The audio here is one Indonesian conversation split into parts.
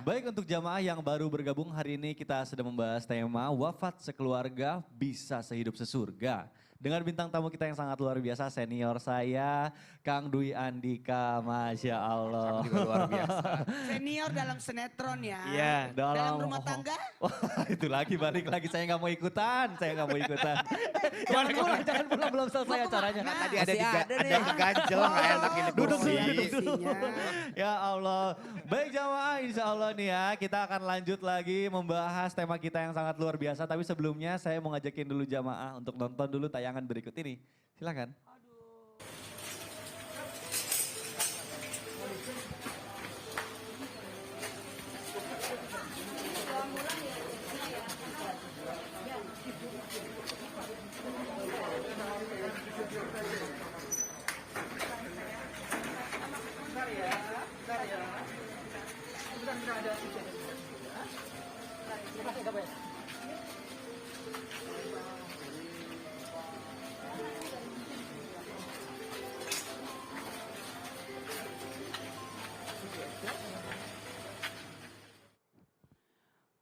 Baik untuk jamaah yang baru bergabung hari ini kita sedang membahas tema wafat sekeluarga bisa sehidup sesurga. Dengan bintang tamu kita yang sangat luar biasa, senior saya, Kang Dwi Andika, Masya Allah. Kami juga luar biasa. Senior dalam sinetron ya. Iya. Dalam rumah tangga. Wah, itu lagi balik lagi, saya nggak mau ikutan, jangan pulang, belum selesai acaranya. Nah, Tadi Masih ada ada nih. yang keganjel, nggak enak ini Duduk kursi. dulu. Ya Allah. Baik jamaah, insya Allah nih ya kita akan lanjut lagi membahas tema kita yang sangat luar biasa. Tapi sebelumnya saya mau ngajakin dulu jamaah untuk nonton dulu tayangan berikut ini. Silakan.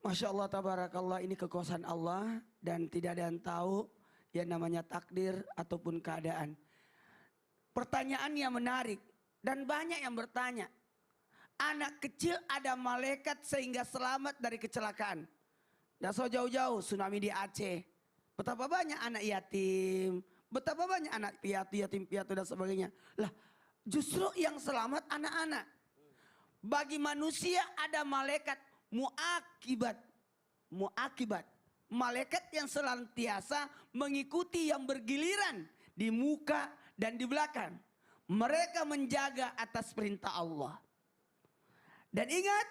Masya Allah, tabarakallah, ini kekuasaan Allah dan tidak ada yang tahu yang namanya takdir ataupun keadaan. Pertanyaannya menarik dan banyak yang bertanya. Anak kecil ada malaikat sehingga selamat dari kecelakaan. Dan so jauh-jauh tsunami di Aceh. Betapa banyak anak yatim, betapa banyak anak piatu, yatim piatu dan sebagainya. Lah, justru yang selamat anak-anak. Bagi manusia ada malaikat muakibat. Malaikat yang senantiasa mengikuti yang bergiliran di muka dan di belakang. Mereka menjaga atas perintah Allah. Dan ingat,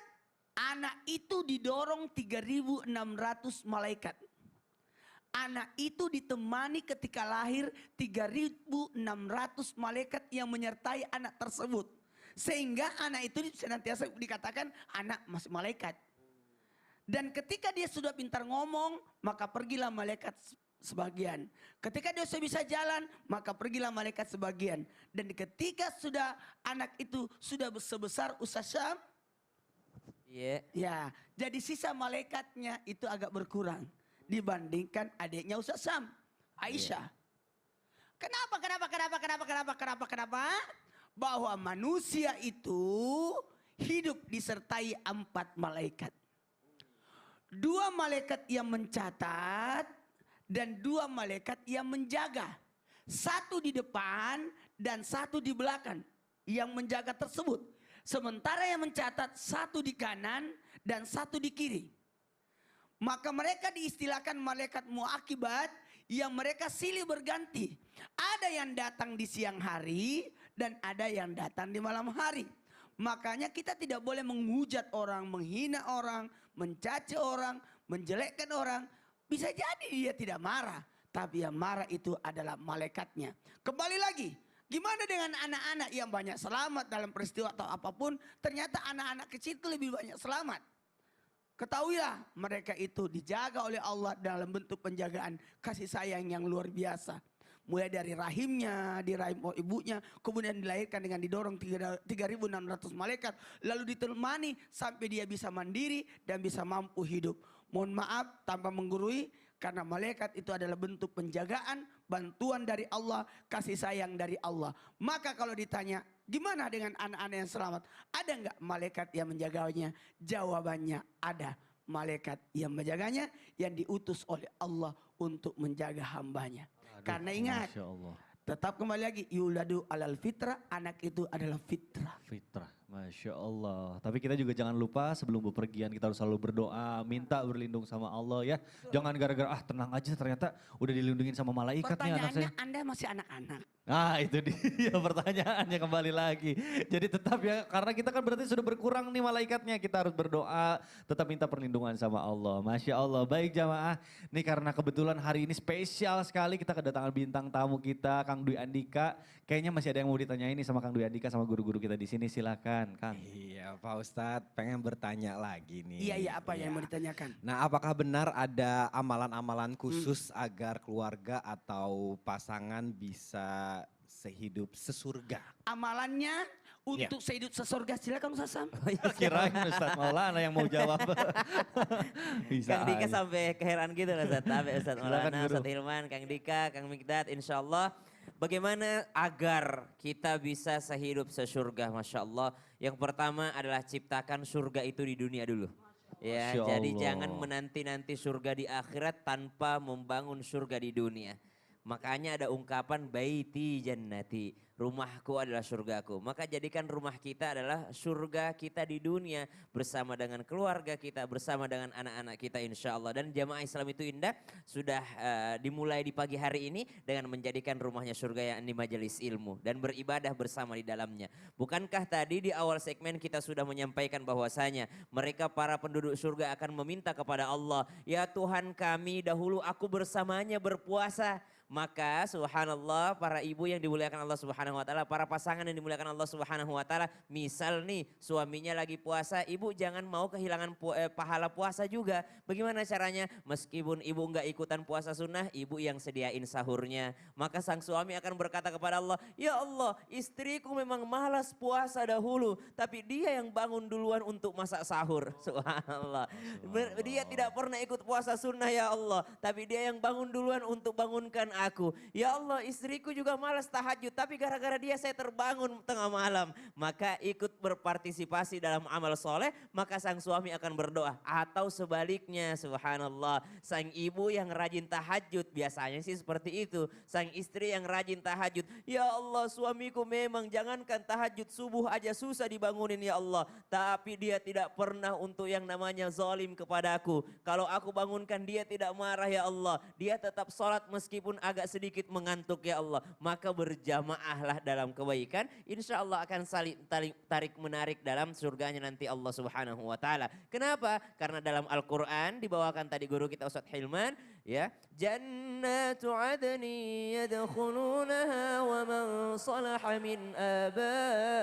anak itu didorong 3.600 malaikat. Anak itu ditemani ketika lahir 3.600 malaikat yang menyertai anak tersebut. Sehingga anak itu senantiasa dikatakan anak masih malaikat. Dan ketika dia sudah pintar ngomong, maka pergilah malaikat sebagian. Ketika dia sudah bisa jalan, maka pergilah malaikat sebagian. Dan ketika sudah anak itu sudah sebesar Ustaz Syam, ya, jadi sisa malaikatnya itu agak berkurang dibandingkan adiknya Ustaz Syam, Aisyah. Kenapa? Bahwa manusia itu hidup disertai 4 malaikat. 2 malaikat yang mencatat dan 2 malaikat yang menjaga. 1 di depan dan 1 di belakang yang menjaga tersebut. Sementara yang mencatat 1 di kanan dan 1 di kiri. Maka mereka diistilahkan malaikat muakibat yang mereka silih berganti. Ada yang datang di siang hari dan ada yang datang di malam hari. Makanya kita tidak boleh menghujat orang, menghina orang, mencaci orang, menjelekkan orang. Bisa jadi dia tidak marah, tapi yang marah itu adalah malaikatnya. Kembali lagi, gimana dengan anak-anak yang banyak selamat dalam peristiwa atau apapun, ternyata anak-anak kecil itu lebih banyak selamat. Ketahuilah mereka itu dijaga oleh Allah dalam bentuk penjagaan kasih sayang yang luar biasa. Mulai dari rahimnya, di rahim ibunya, kemudian dilahirkan dengan didorong 3.600 malaikat. Lalu ditemani sampai dia bisa mandiri dan bisa mampu hidup. Mohon maaf tanpa menggurui, karena malaikat itu adalah bentuk penjagaan, bantuan dari Allah, kasih sayang dari Allah. Maka kalau ditanya, gimana dengan anak-anak yang selamat? Ada nggak malaikat yang menjaganya? Jawabannya ada. Malaikat yang menjaganya yang diutus oleh Allah untuk menjaga hambanya. Karena ingat, tetap kembali lagi, yuladu alal fitrah, anak itu adalah fitrah. Fitrah, Masya Allah. Tapi kita juga jangan lupa sebelum bepergian kita harus selalu berdoa, minta berlindung sama Allah ya. Jangan gara-gara tenang aja ternyata udah dilindungin sama malaikat nih anak saya. Pertanyaannya, Anda masih anak-anak. Nah itu dia pertanyaannya kembali lagi. Jadi tetap ya, karena kita kan berarti sudah berkurang nih malaikatnya. Kita harus berdoa, tetap minta perlindungan sama Allah. Masya Allah, baik jamaah. Nih karena kebetulan hari ini spesial sekali kita kedatangan bintang tamu kita, Kang Dwi Andika. Kayaknya masih ada yang mau ditanyain nih sama Kang Dwi Andika sama guru-guru kita di sini. Silakan Kang. Iya Pak Ustadz, pengen bertanya lagi nih. Iya, apa yang mau ditanyakan? Nah, apakah benar ada amalan-amalan khusus agar keluarga atau pasangan bisa sehidup sesurga? Amalannya untuk sehidup sesurga? Silakan Ustaz Sam. Kirain Ustadz Maulana yang mau jawab. Bisa Kang Dika aja. sampai keheran gitu loh Ustaz. Tapi Ustaz Silakan, Maulana, Guru. Ustaz Hilman, Kang Dika, Kang Mikdad, insya Allah. Bagaimana agar kita bisa sehidup sesurga, Masya Allah. Yang pertama adalah ciptakan surga itu di dunia dulu. Ya, Masya jadi Allah. jangan menanti-nanti surga di akhirat tanpa membangun surga di dunia. Makanya ada ungkapan baiti jannati, rumahku adalah surgaku. Maka jadikan rumah kita adalah surga kita di dunia bersama dengan keluarga kita, bersama dengan anak-anak kita insya Allah. Dan jamaah Islam itu indah sudah dimulai di pagi hari ini dengan menjadikan rumahnya surga yang di majelis ilmu dan beribadah bersama di dalamnya. Bukankah tadi di awal segmen kita sudah menyampaikan bahwasanya mereka para penduduk surga akan meminta kepada Allah, ya Tuhan kami dahulu aku bersamanya berpuasa. Maka subhanallah para ibu yang dimuliakan Allah subhanahu wa ta'ala, para pasangan yang dimuliakan Allah subhanahu wa ta'ala. Misal nih suaminya lagi puasa, ibu jangan mau kehilangan pahala puasa juga. Bagaimana caranya? Meskipun ibu enggak ikutan puasa sunnah, ibu yang sediain sahurnya. Maka sang suami akan berkata kepada Allah, ya Allah istriku memang malas puasa dahulu. Tapi dia yang bangun duluan untuk masak sahur. Subhanallah. Dia tidak pernah ikut puasa sunnah ya Allah. Tapi dia yang bangun duluan untuk bangunkan aku. Ya Allah istriku juga malas tahajud tapi gara-gara dia saya terbangun tengah malam. Maka ikut berpartisipasi dalam amal soleh maka sang suami akan berdoa. Atau sebaliknya subhanallah sang ibu yang rajin tahajud biasanya sih seperti itu. Sang istri yang rajin tahajud. Ya Allah suamiku memang jangankan tahajud subuh aja susah dibangunin ya Allah. Tapi dia tidak pernah untuk yang namanya zalim kepadaku. Kalau aku bangunkan dia tidak marah ya Allah. Dia tetap sholat meskipun agak sedikit mengantuk ya Allah. Maka berjamaahlah dalam kebaikan. Insya Allah akan saling tarik menarik dalam surganya nanti Allah subhanahu wa ta'ala. Kenapa? Karena dalam Al-Quran dibawakan tadi guru kita Ustadz Hilman. Ya, Jannatu adni yadkhulunaha wa man salaha min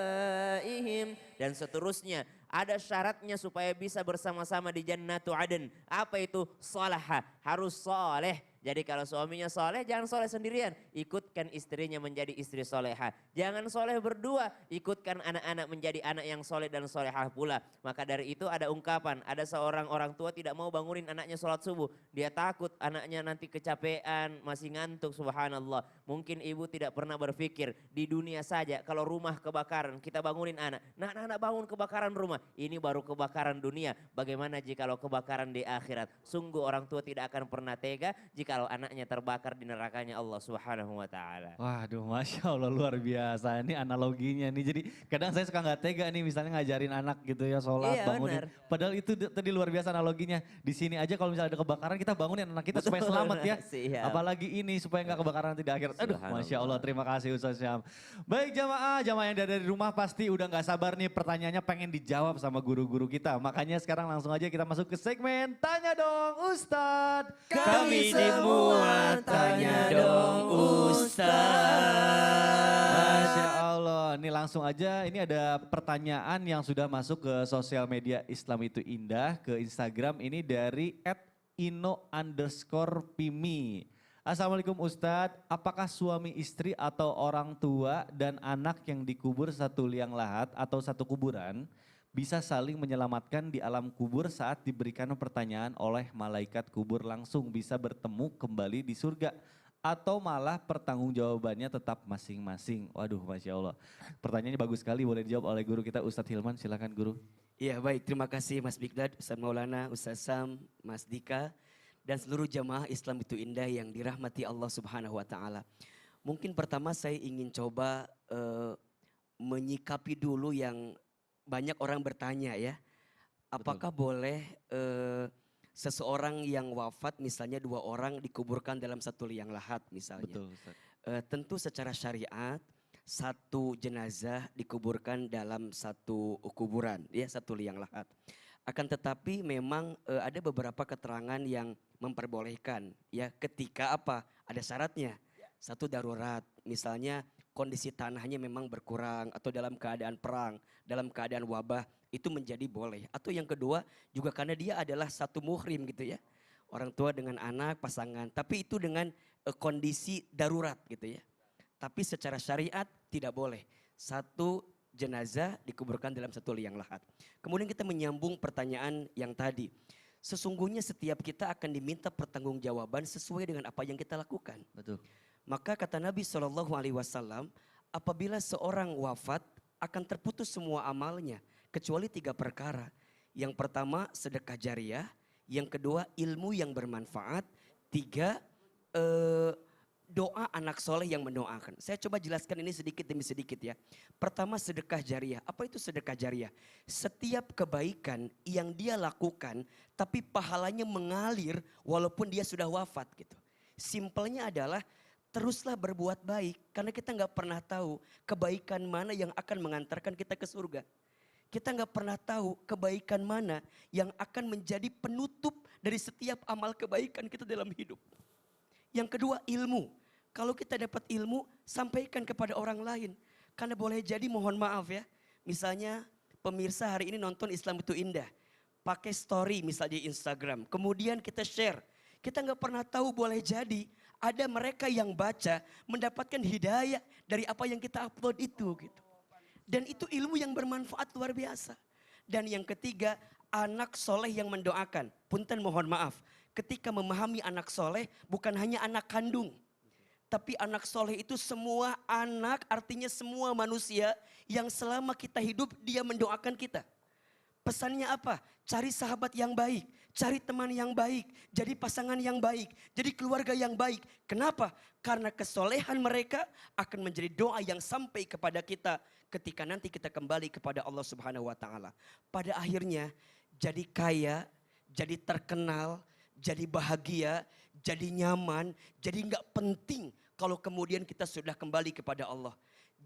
abaihim. Dan seterusnya. Ada syaratnya supaya bisa bersama-sama di Jannatu Aden. Apa itu? Salaha, harus soleh. Jadi kalau suaminya soleh jangan soleh sendirian. Ikutkan istrinya menjadi istri soleha. Jangan soleh berdua. Ikutkan anak-anak menjadi anak yang soleh dan solehah pula. Maka dari itu ada ungkapan. Ada seorang orang tua tidak mau bangunin anaknya sholat subuh. Dia takut anaknya nanti kecapean, masih ngantuk subhanallah. Mungkin ibu tidak pernah berpikir di dunia saja kalau rumah kebakaran kita bangunin anak. Nah anak-anak bangun kebakaran rumah. Ini baru kebakaran dunia. Bagaimana jikalau kebakaran di akhirat? Sungguh orang tua tidak akan pernah tega jika kalau anaknya terbakar di nerakanya Allah subhanahu wa ta'ala. Waduh Masya Allah luar biasa. Ini analoginya nih. Jadi kadang saya suka nggak tega nih misalnya ngajarin anak gitu ya sholat Iya, bangunin. benar. Padahal itu tadi luar biasa analoginya. Di sini aja kalau misalnya ada kebakaran kita bangunin anak kita supaya selamat ya. Siap. Apalagi ini supaya nggak kebakaran nanti di akhir. Aduh Subhanallah. Masya Allah terima kasih Ustaz Syam. Baik jamaah yang dari rumah pasti udah nggak sabar nih pertanyaannya pengen dijawab sama guru-guru kita. Makanya sekarang langsung aja kita masuk ke segmen Tanya Dong Ustadz. Kami semua tanya dong Ustaz. Masya Allah, ini langsung aja ini ada pertanyaan yang sudah masuk ke sosial media Islam itu Indah, ke Instagram ini dari @ino_pimi. Assalamualaikum Ustadz, apakah suami istri atau orang tua dan anak yang dikubur satu liang lahat atau satu kuburan bisa saling menyelamatkan di alam kubur saat diberikan pertanyaan oleh malaikat kubur langsung bisa bertemu kembali di surga? Atau malah pertanggungjawabannya tetap masing-masing? Waduh Masya Allah. Pertanyaannya bagus sekali, boleh dijawab oleh guru kita Ustadz Hilman, silakan guru. Ya baik, terima kasih Mas Mikdad, Ustaz Maulana, Ustaz Sam, Mas Dika. Dan seluruh jamaah Islam itu indah yang dirahmati Allah subhanahu wa ta'ala. Mungkin pertama saya ingin coba menyikapi dulu yang banyak orang bertanya ya. Apakah boleh seseorang yang wafat misalnya 2 orang dikuburkan dalam satu liang lahat misalnya. Betul Ustadz. Tentu secara syariat satu jenazah dikuburkan dalam satu kuburan ya, satu liang lahat. Akan tetapi memang ada beberapa keterangan yang memperbolehkan ya ketika apa? Ada syaratnya. Satu darurat, misalnya kondisi tanahnya memang berkurang atau dalam keadaan perang, dalam keadaan wabah itu menjadi boleh. Atau yang kedua juga karena dia adalah satu muhrim gitu ya. Orang tua dengan anak, pasangan. Tapi itu dengan kondisi darurat gitu ya. Tapi secara syariat tidak boleh. Satu jenazah dikuburkan dalam satu liang lahat. Kemudian kita menyambung pertanyaan yang tadi. Sesungguhnya setiap kita akan diminta pertanggungjawaban sesuai dengan apa yang kita lakukan. Betul. Maka kata Nabi SAW, apabila seorang wafat akan terputus semua amalnya kecuali 3 perkara. Yang pertama sedekah jariah, yang kedua ilmu yang bermanfaat, 3 doa anak soleh yang mendoakan. Saya coba jelaskan ini sedikit demi sedikit ya. Pertama sedekah jariah. Apa itu sedekah jariah? Setiap kebaikan yang dia lakukan tapi pahalanya mengalir walaupun dia sudah wafat gitu. Simpelnya adalah teruslah berbuat baik karena kita nggak pernah tahu kebaikan mana yang akan mengantarkan kita ke surga. Kita nggak pernah tahu kebaikan mana yang akan menjadi penutup dari setiap amal kebaikan kita dalam hidup. Yang kedua ilmu. Kalau kita dapat ilmu, sampaikan kepada orang lain. Karena boleh jadi mohon maaf ya. Misalnya pemirsa hari ini nonton Islam itu indah. Pakai story misalnya di Instagram. Kemudian kita share. Kita nggak pernah tahu boleh jadi ada mereka yang baca mendapatkan hidayah dari apa yang kita upload itu gitu. Dan itu ilmu yang bermanfaat luar biasa. Dan yang ketiga, anak soleh yang mendoakan. Punten mohon maaf, ketika memahami anak soleh bukan hanya anak kandung. Tapi anak soleh itu semua anak, artinya semua manusia yang selama kita hidup dia mendoakan kita. Pesannya apa? Cari sahabat yang baik, cari teman yang baik, jadi pasangan yang baik, jadi keluarga yang baik. Kenapa? Karena kesolehan mereka akan menjadi doa yang sampai kepada kita ketika nanti kita kembali kepada Allah Subhanahu wa taala. Pada akhirnya jadi kaya, jadi terkenal, jadi bahagia, jadi nyaman, jadi nggak penting kalau kemudian kita sudah kembali kepada Allah.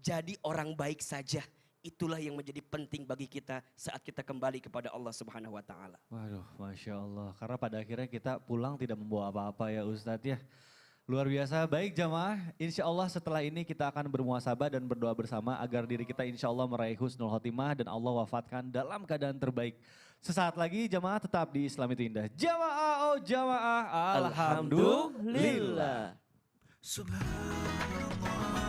Jadi orang baik saja. Itulah yang menjadi penting bagi kita saat kita kembali kepada Allah Subhanahu wa taala. Waduh, Masya Allah. Karena pada akhirnya kita pulang tidak membawa apa-apa ya Ustadz ya. Luar biasa. Baik jamaah, insya Allah setelah ini kita akan bermuasabah dan berdoa bersama agar diri kita insya Allah meraih husnul khotimah dan Allah wafatkan dalam keadaan terbaik. Sesaat lagi jamaah tetap di Islam itu indah. Jamaah, oh jamaah, alhamdulillah. Subhanallah.